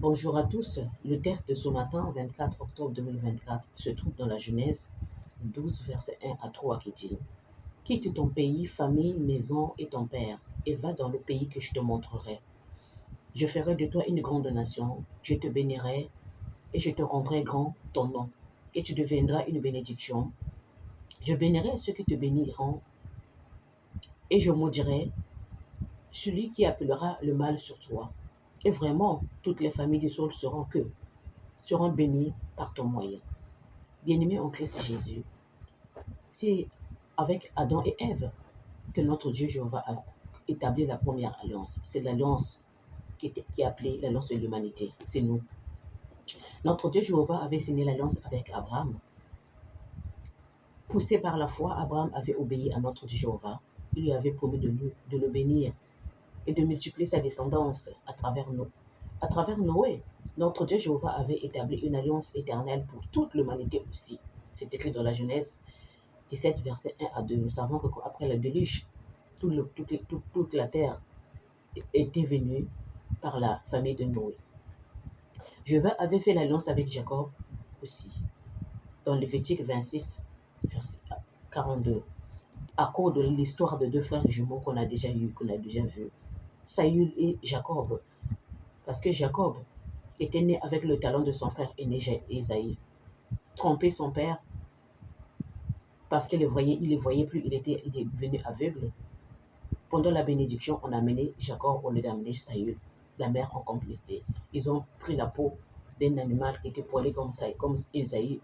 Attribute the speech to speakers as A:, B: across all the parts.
A: Bonjour à tous. Le texte de ce matin, 24 octobre 2024, se trouve dans la Genèse 12, versets 1 à 3 qui dit: Quitte ton pays, famille, maison et ton père, et va dans le pays que je te montrerai. Je ferai de toi une grande nation, je te bénirai et je te rendrai grand ton nom, et tu deviendras une bénédiction. Je bénirai ceux qui te béniront, et je maudirai celui qui appellera le mal sur toi. Et vraiment, toutes les familles du sol seront bénies par ton moyen. Bien-aimés en Christ Jésus, c'est avec Adam et Ève que notre Dieu Jéhovah a établi la première alliance. C'est l'alliance qui est appelée l'alliance de l'humanité. C'est nous. Notre Dieu Jéhovah avait signé l'alliance avec Abraham. Poussé par la foi, Abraham avait obéi à notre Dieu Jéhovah. Il lui avait promis de le bénir et de multiplier sa descendance à travers nous. À travers Noé, notre Dieu Jéhovah avait établi une alliance éternelle pour toute l'humanité aussi. C'est écrit dans la Genèse 17, verset 1 à 2. Nous savons qu'après le déluge, toute la terre était venue par la famille de Noé. Jéhovah avait fait l'alliance avec Jacob aussi. Dans Lévitique 26, verset 42. À cause de l'histoire de deux frères jumeaux qu'on a déjà vu, Saül et Jacob. Parce que Jacob était né avec le talent de son frère aîné Ésaïe. Trompé son père parce qu'il il ne voyait plus, il est devenu aveugle. Pendant la bénédiction, on a amené Jacob au lieu d'amener Saül, la mère en complicité. Ils ont pris la peau d'un animal qui était poilé comme Ésaïe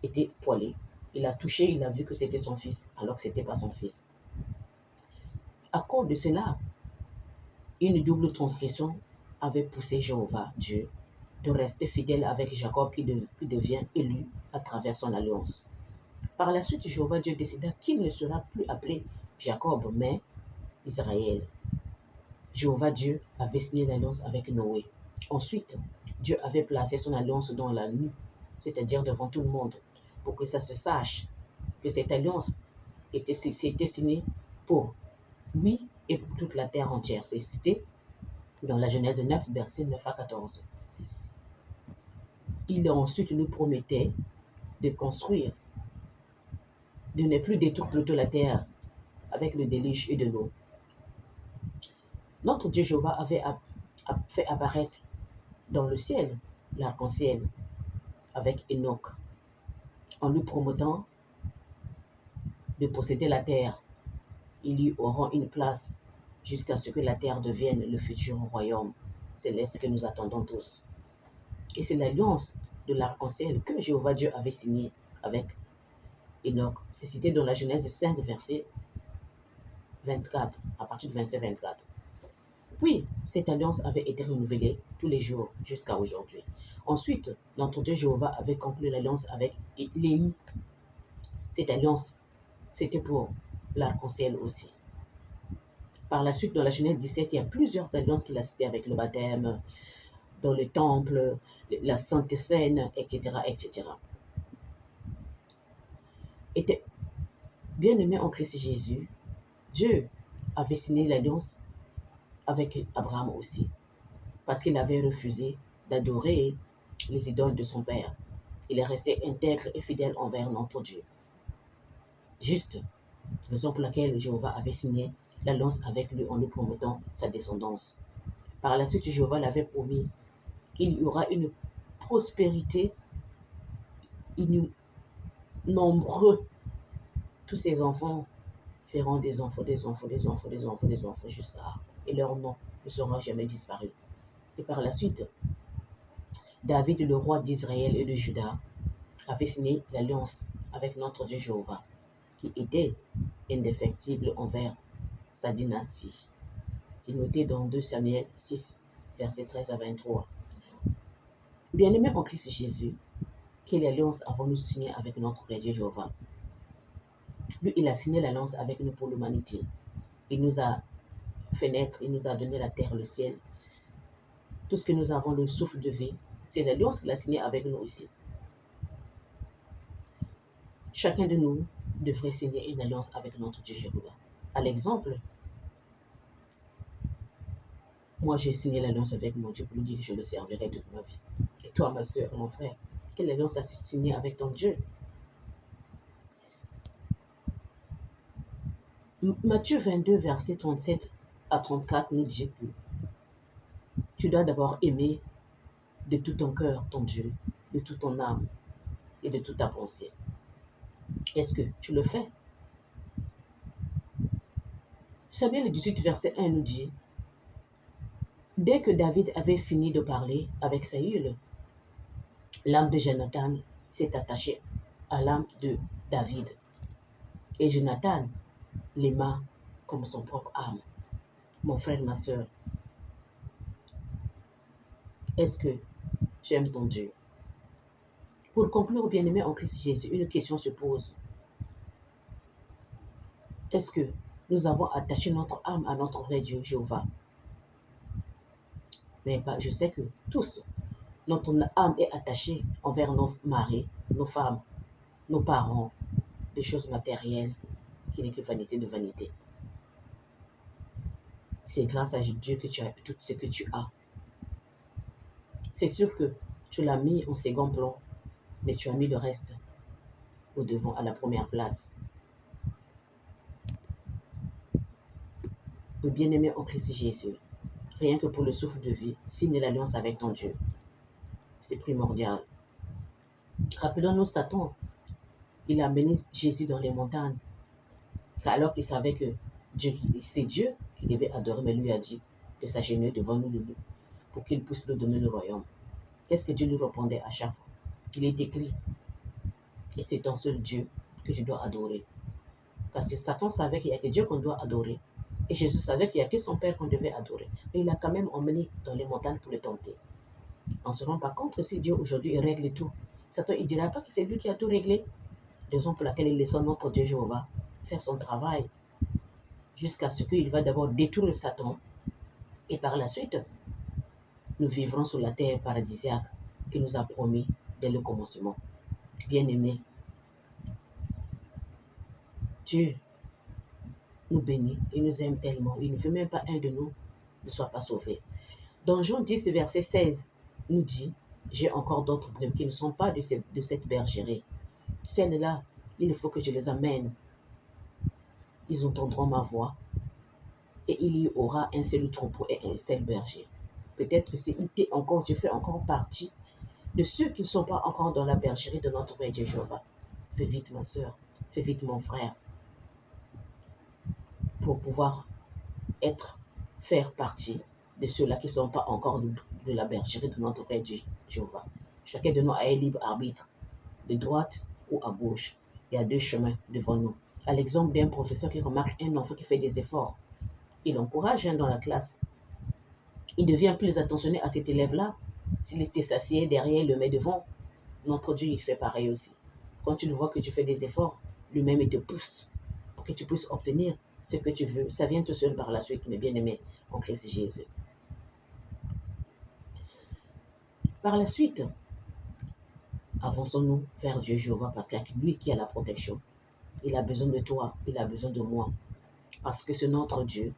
A: était poilé. Il a touché, il a vu que c'était son fils, alors que ce n'était pas son fils. À cause de cela, une double transgression avait poussé Jéhovah, Dieu, de rester fidèle avec Jacob qui devient élu à travers son alliance. Par la suite, Jéhovah Dieu décida qu'il ne sera plus appelé Jacob, mais Israël. Jéhovah Dieu avait signé l'alliance avec Noé. Ensuite, Dieu avait placé son alliance dans la nuit, c'est-à-dire devant tout le monde, pour que ça se sache que cette alliance était signée pour lui et pour toute la terre entière. C'est cité dans la Genèse 9, versets 9 à 14. Il ensuite nous promettait de construire, de ne plus détruire plutôt la terre avec le déluge et de l'eau. Notre Dieu Jéhovah avait fait apparaître dans le ciel l'arc-en-ciel avec Enoch, en lui promettant de posséder la terre. Il lui aura une place jusqu'à ce que la terre devienne le futur royaume céleste que nous attendons tous. Et c'est l'alliance de l'arc-en-ciel que Jéhovah Dieu avait signé avec Enoch. C'est cité dans la Genèse 5, verset 24, à partir du verset 24. Puis, cette alliance avait été renouvelée tous les jours jusqu'à aujourd'hui. Ensuite, notre Dieu Jéhovah avait conclu l'alliance avec Léhi. Cette alliance, c'était pour l'arc-en-ciel aussi. Par la suite, dans la Genèse 17, il y a plusieurs alliances qu'il a citées avec le baptême, dans le temple, la Sainte Seine, etc., etc. Et bien aimé en Christ Jésus, Dieu avait signé l'alliance avec Abraham aussi, parce qu'il avait refusé d'adorer les idoles de son père. Il est resté intègre et fidèle envers notre Dieu. Juste, raison pour laquelle Jéhovah avait signé l'alliance avec lui en lui promettant sa descendance. Par la suite, Jéhovah l'avait promis qu'il y aura une prospérité nombreux. Tous ses enfants feront des enfants, jusqu'à... Et leur nom ne sera jamais disparu. Et par la suite, David, le roi d'Israël et de Juda, avait signé l'alliance avec notre Dieu Jéhovah, qui était indéfectible envers sa dynastie. C'est noté dans 2 Samuel 6, versets 13 à 23. Bien-aimés en Christ Jésus, quelle alliance avons-nous signé avec notre Père Dieu Jéhovah? Lui, il a signé l'alliance avec nous pour l'humanité. Il nous a fait naître, il nous a donné la terre, le ciel. Tout ce que nous avons, le souffle de vie, c'est l'alliance qu'il a signée avec nous aussi. Chacun de nous devrait signer une alliance avec notre Dieu Jéhovah. À l'exemple Moi, j'ai signé l'alliance avec mon Dieu pour lui dire que je le servirai toute ma vie. Et toi, ma soeur, mon frère, quelle alliance as-tu signé avec ton Dieu? Matthieu 22, verset 37 à 34 nous dit que tu dois d'abord aimer de tout ton cœur ton Dieu, de toute ton âme et de toute ta pensée. Est-ce que tu le fais? Vous savez, le 18 verset 1 nous dit, dès que David avait fini de parler avec Saül, l'âme de Jonathan s'est attachée à l'âme de David. Et Jonathan l'aima comme son propre âme. Mon frère, ma soeur, est-ce que tu aimes ton Dieu? Pour conclure, bien-aimé en Christ Jésus, une question se pose. Est-ce que nous avons attaché notre âme à notre vrai Dieu, Jéhovah? Mais je sais que tous, notre âme est attachée envers nos maris, nos femmes, nos parents, des choses matérielles qui n'est que vanité de vanité. C'est grâce à Dieu que tu as tout ce que tu as. C'est sûr que tu l'as mis en second plan, mais tu as mis le reste au devant, à la première place. Le bien-aimé en Christ Jésus, rien que pour le souffle de vie, signe l'alliance avec ton Dieu. C'est primordial. Rappelons-nous Satan, il a amené Jésus dans les montagnes, alors qu'il savait que c'est Dieu qui devait adorer, mais lui a dit de s'agenouiller devant nous pour qu'il puisse nous donner le royaume. Qu'est-ce que Dieu lui répondait à chaque fois? Il est écrit, et c'est ton seul Dieu que je dois adorer. Parce que Satan savait qu'il n'y a que Dieu qu'on doit adorer. Et Jésus savait qu'il n'y a que son Père qu'on devait adorer. Mais il a quand même emmené dans les montagnes pour le tenter. On ne se rend pas compte que si Dieu aujourd'hui règle tout, Satan ne dira pas que c'est lui qui a tout réglé. Raison pour laquelle il laisse notre Dieu Jéhovah faire son travail jusqu'à ce qu'il va d'abord détruire Satan. Et par la suite, nous vivrons sur la terre paradisiaque qu'il nous a promis dès le commencement. Bien-aimés, Dieu nous bénit, il nous aime tellement, il ne veut même pas un de nous ne soit pas sauvé. Dans Jean 10, verset 16, nous dit, j'ai encore d'autres brebis qui ne sont pas de cette bergerie. Celles-là, il faut que je les amène. Ils entendront ma voix et il y aura un seul troupeau et un seul berger. Peut-être que je fais encore partie de ceux qui ne sont pas encore dans la bergerie de notre Père Dieu Jéhovah. Fais vite ma soeur, fais vite mon frère, pour pouvoir faire partie de ceux-là qui ne sont pas encore de la bergerie de notre Père Dieu Jéhovah. Chacun de nous a un libre arbitre, de droite ou à gauche. Il y a deux chemins devant nous. À l'exemple d'un professeur qui remarque un enfant qui fait des efforts, il encourage dans la classe. Il devient plus attentionné à cet élève-là. S'il était s'assied derrière, il le met devant. Notre Dieu, il fait pareil aussi. Quand tu le vois que tu fais des efforts, lui-même, il te pousse pour que tu puisses obtenir ce que tu veux. Ça vient tout seul par la suite, mes bien-aimés en Christ Jésus. Par la suite, avançons-nous vers Dieu Jéhovah parce qu'il y a lui qui a la protection. Il a besoin de toi, il a besoin de moi. Parce que c'est notre Dieu.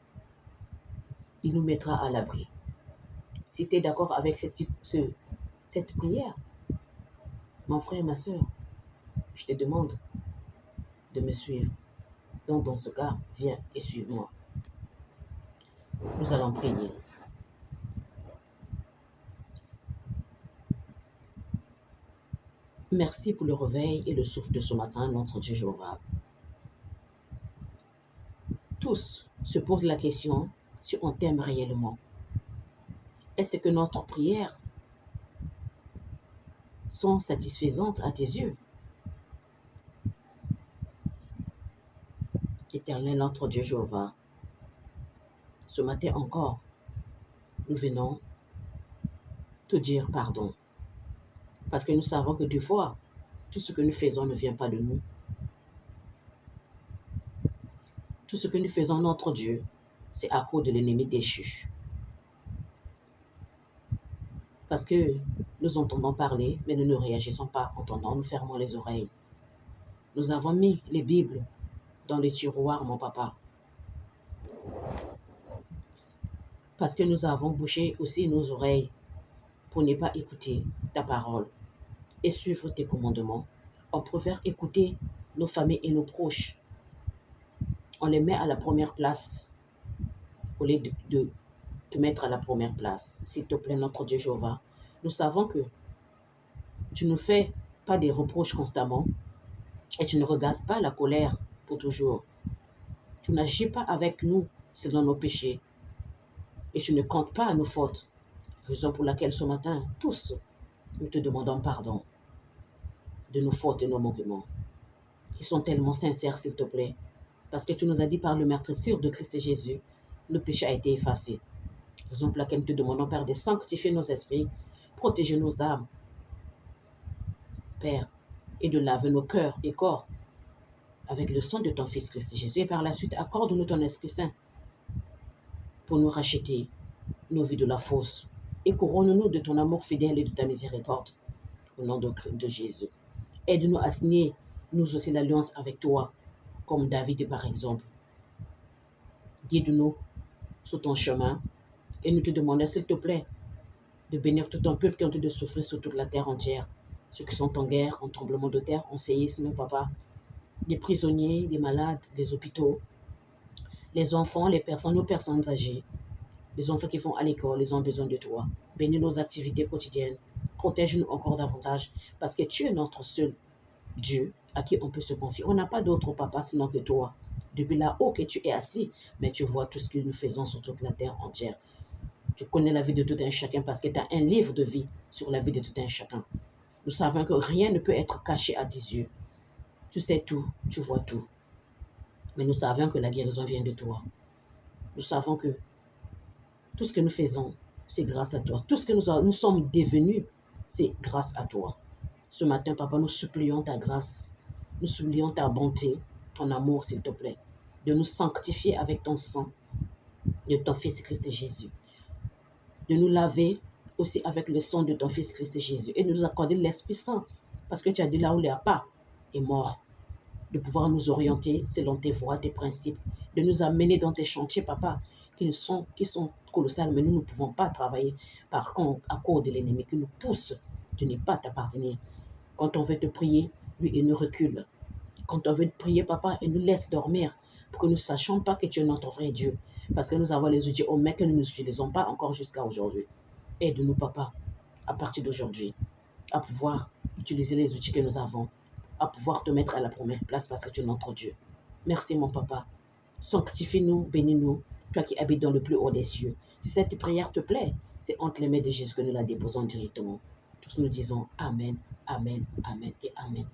A: Il nous mettra à l'abri. Si tu es d'accord avec cette prière, mon frère, ma soeur, je te demande de me suivre. Donc, dans ce cas, viens et suive-moi. Nous allons prier. Merci pour le réveil et le souffle de ce matin, notre Dieu Jéhovah. Tous se posent la question si on t'aime réellement. Est-ce que notre prière sont satisfaisantes à tes yeux? Éternel, notre Dieu Jéhovah, ce matin encore, nous venons te dire pardon. Parce que nous savons que des fois, tout ce que nous faisons ne vient pas de nous. Tout ce que nous faisons, notre Dieu, c'est à cause de l'ennemi déchu. Parce que nous entendons parler, mais nous ne réagissons pas entendant, nous fermons les oreilles. Nous avons mis les Bibles dans les tiroirs, mon papa. parce que nous avons bouché aussi nos oreilles pour ne pas écouter ta parole et suivre tes commandements. On préfère écouter nos familles et nos proches. On les met à la première place au lieu de te mettre à la première place. S'il te plaît, notre Dieu Jéhovah, nous savons que tu ne fais pas des reproches constamment et tu ne regardes pas la colère pour toujours. Tu n'agis pas avec nous selon nos péchés et tu ne comptes pas nos fautes. Raison pour laquelle ce matin, tous, nous te demandons pardon de nos fautes et nos manquements, qui sont tellement sincères, s'il te plaît. Parce que tu nous as dit par le meurtrissure de Christ Jésus, le péché a été effacé. Raison pour laquelle nous te demandons, Père, de sanctifier nos esprits, protéger nos âmes, Père, et de laver nos cœurs et corps avec le sang de ton Fils Christ Jésus. Et par la suite, accorde-nous ton Esprit Saint pour nous racheter nos vies de la fausse. Et couronne-nous de ton amour fidèle et de ta miséricorde. Au nom de Jésus. Aide-nous à signer, nous aussi, l'alliance avec toi, comme David par exemple. Guide-nous sur ton chemin et nous te demandons, s'il te plaît, de bénir tout ton peuple qui ont de souffrir sur toute la terre entière. Ceux qui sont en guerre, en tremblement de terre, en séisme, papa. Les prisonniers, les malades, les hôpitaux, les enfants, les personnes, nos personnes âgées, les enfants qui vont à l'école, ils ont besoin de toi. Bénis nos activités quotidiennes. Protège-nous encore davantage parce que tu es notre seul Dieu à qui on peut se confier. On n'a pas d'autre papa sinon que toi. Depuis là-haut que tu es assis, mais tu vois tout ce que nous faisons sur toute la terre entière. Tu connais la vie de tout un chacun parce que tu as un livre de vie sur la vie de tout un chacun. Nous savons que rien ne peut être caché à tes yeux. Tu sais tout, tu vois tout. Mais nous savons que la guérison vient de toi. Nous savons que tout ce que nous faisons, c'est grâce à toi. Tout ce que nous sommes devenus, c'est grâce à toi. Ce matin, papa, nous supplions ta grâce. Nous supplions ta bonté, ton amour, s'il te plaît. De nous sanctifier avec ton sang, de ton Fils Christ Jésus. De nous laver aussi avec le sang de ton Fils Christ Jésus. Et de nous accorder l'Esprit Saint. Parce que tu as dit là où il n'y a pas, est mort. De pouvoir nous orienter selon tes voies, tes principes. De nous amener dans tes chantiers, papa, qui sont colossales, mais nous ne pouvons pas travailler par contre à cause de l'ennemi qui nous pousse de ne pas t'appartenir. Quand on veut te prier, lui, il nous recule. Quand on veut te prier, papa, il nous laisse dormir pour que nous ne sachions pas que tu es notre vrai Dieu. Parce que nous avons les outils au mais que nous n'utilisons pas encore jusqu'à aujourd'hui. Aide-nous, papa, à partir d'aujourd'hui, à pouvoir utiliser les outils que nous avons, à pouvoir te mettre à la première place parce que tu es notre Dieu. Merci, mon papa. Sanctifie-nous, bénis-nous, toi qui habites dans le plus haut des cieux. Si cette prière te plaît, c'est entre les mains de Jésus que nous la déposons directement. Tous nous disons Amen, Amen, Amen et Amen.